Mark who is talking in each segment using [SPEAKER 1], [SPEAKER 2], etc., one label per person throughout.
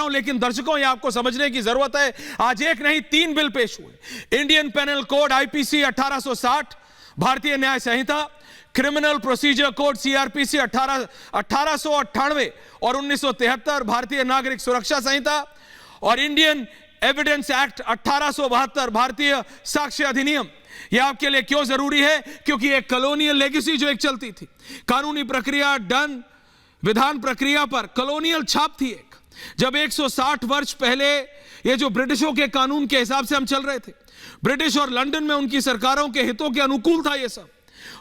[SPEAKER 1] हूं, लेकिन दर्शकों, यह आपको समझने की जरूरत है। आज एक नहीं 3 बिल पेश हुए। इंडियन पेनल कोड आईपीसी 1860, भारतीय न्याय संहिता, क्रिमिनल प्रोसीजर कोड सीआरपीसी 1898 और 1973, भारतीय नागरिक सुरक्षा संहिता, और इंडियन एविडेंस एक्ट 1872, भारतीय साक्ष्य अधिनियम। यह आपके लिए क्यों जरूरी है? क्योंकि एक कॉलोनियल लेगेसी जो एक चलती थी, कानूनी प्रक्रिया डन विधान प्रक्रिया पर कॉलोनियल छाप थी एक। जब 160 वर्ष पहले ये जो ब्रिटिशों के कानून के हिसाब से हम चल रहे थे, ब्रिटिश और लंदन में उनकी सरकारों के हितों के अनुकूल था ये सब।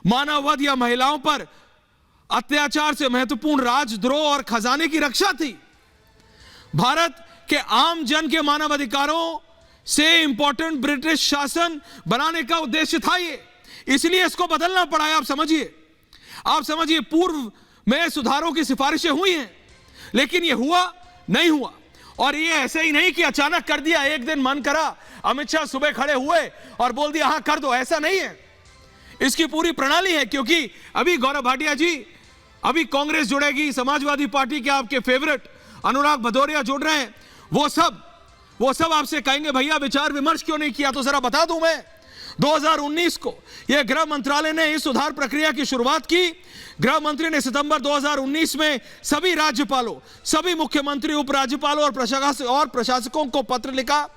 [SPEAKER 1] मानववध या महिलाओं पर अत्याचार से महत्वपूर्ण राजद्रोह और खजाने की रक्षा थी। भारत के आम जन के मानव अधिकारों से इंपॉर्टेंट ब्रिटिश शासन बनाने का उद्देश्य था ये, इसलिए इसको बदलना पड़ा है। आप समझिए पूर्व में सुधारों की सिफारिशें हुई हैं, लेकिन ये हुआ नहीं हुआ। और ये ऐसे ही नहीं कि अचानक कर दिया, एक दिन मन करा, अमित शाह सुबह खड़े हुए और बोल दिया हां कर दो, ऐसा नहीं है। इसकी पूरी प्रणाली है। क्योंकि अभी गौरव भाटिया जी, अभी कांग्रेस जुड़ेगी, समाजवादी पार्टी के आपके फेवरेट अनुराग भदौरिया जुड़ रहे हैं, वो सब आपसे कहेंगे भैया विचार विमर्श क्यों नहीं किया। तो जरा बता दूं मैं, 2019 को यह गृह मंत्रालय ने इस सुधार प्रक्रिया की शुरुआत की। गृह मंत्री ने सितंबर 2019 में सभी राज्यपालों, सभी मुख्यमंत्री, उपराज्यपालों और प्रशासकों को पत्र लिखा।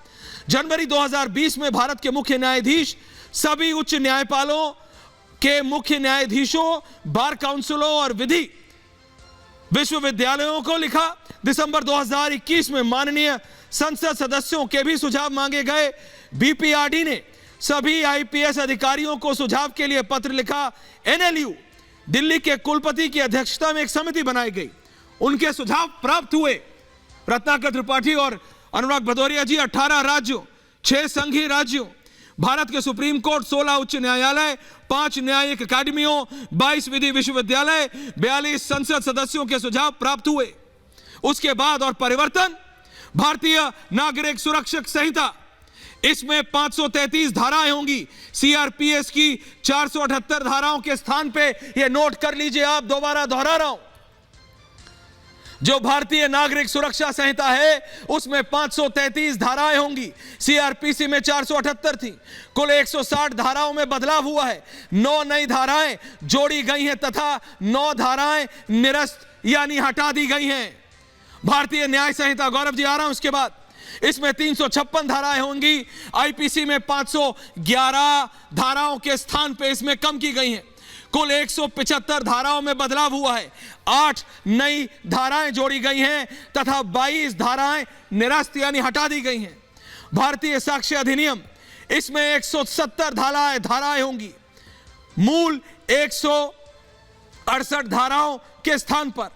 [SPEAKER 1] जनवरी 2020 में भारत के मुख्य न्यायाधीश, सभी उच्च न्यायपालों के मुख्य न्यायाधीशों, बार काउंसिलों और विधि विश्वविद्यालयों को लिखा। दिसंबर 2021 में माननीय संसद सदस्यों के भी सुझाव मांगे गए। बीपीआरडी ने सभी आईपीएस अधिकारियों को सुझाव के लिए पत्र लिखा। एनएलयू दिल्ली के कुलपति की अध्यक्षता में एक समिति बनाई गई, उनके सुझाव प्राप्त हुए। रत्नाकर त्रिपाठी और अनुराग भदौरिया जी 18 राज्यों, 6 संघीय राज्यों, भारत के सुप्रीम कोर्ट, 16 उच्च न्यायालय, 5 न्यायिक अकादमियों, 22 विधि विश्वविद्यालय, 42 संसद सदस्यों के सुझाव प्राप्त हुए। उसके बाद और परिवर्तन, भारतीय नागरिक सुरक्षा संहिता, इसमें 533 धाराएं होंगी। सीआरपीएस की 478 धाराओं के स्थान पे, ये नोट कर लीजिए, आप दोबारा दोहरा रहा हूं, जो भारतीय नागरिक सुरक्षा संहिता है उसमें 533 धाराएं होंगी। सीआरपीसी में 478 थी। कुल 160 धाराओं में बदलाव हुआ है। 9 नई धाराएं जोड़ी गई हैं तथा 9 धाराएं निरस्त यानी हटा दी गई हैं। भारतीय न्याय संहिता, गौरव जी आ रहा हूं उसके बाद, इसमें 356 धाराएं होंगी। आईपीसी में 511 धाराओं के स्थान पे इसमें कम की गई हैं। कुल 175 धाराओं में बदलाव हुआ है। 8 नई धाराएं जोड़ी गई हैं तथा 22 धाराएं निरस्त यानी हटा दी गई हैं। भारतीय साक्ष्य अधिनियम, इसमें 170 धाराएं होंगी। मूल 168 धाराओं के स्थान पर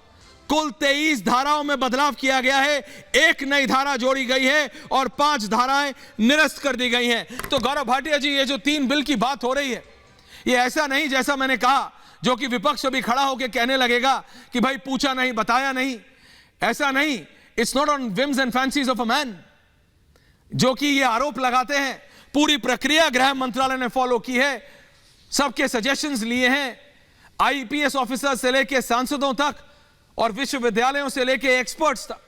[SPEAKER 1] कुल 23 धाराओं में बदलाव किया गया है। 1 नई धारा जोड़ी गई है और 5 धाराएं निरस्त कर दी गई हैं। तो गौरव भाटिया जी, ये जो 3 बिल की बात हो रही है, ये ऐसा नहीं जैसा मैंने कहा, जो कि विपक्ष भी खड़ा होकर कहने लगेगा कि भाई पूछा नहीं, बताया नहीं। ऐसा नहीं, it's not on whims and fancies of a man, जो कि ये आरोप लगाते हैं। पूरी प्रक्रिया गृह मंत्रालय ने फॉलो की है, सबके सजेशंस लिए हैं, आईपीएस ऑफिसर से लेके सांसदों तक और विश्वविद्यालयों से लेके एक्सपर्ट्स तक।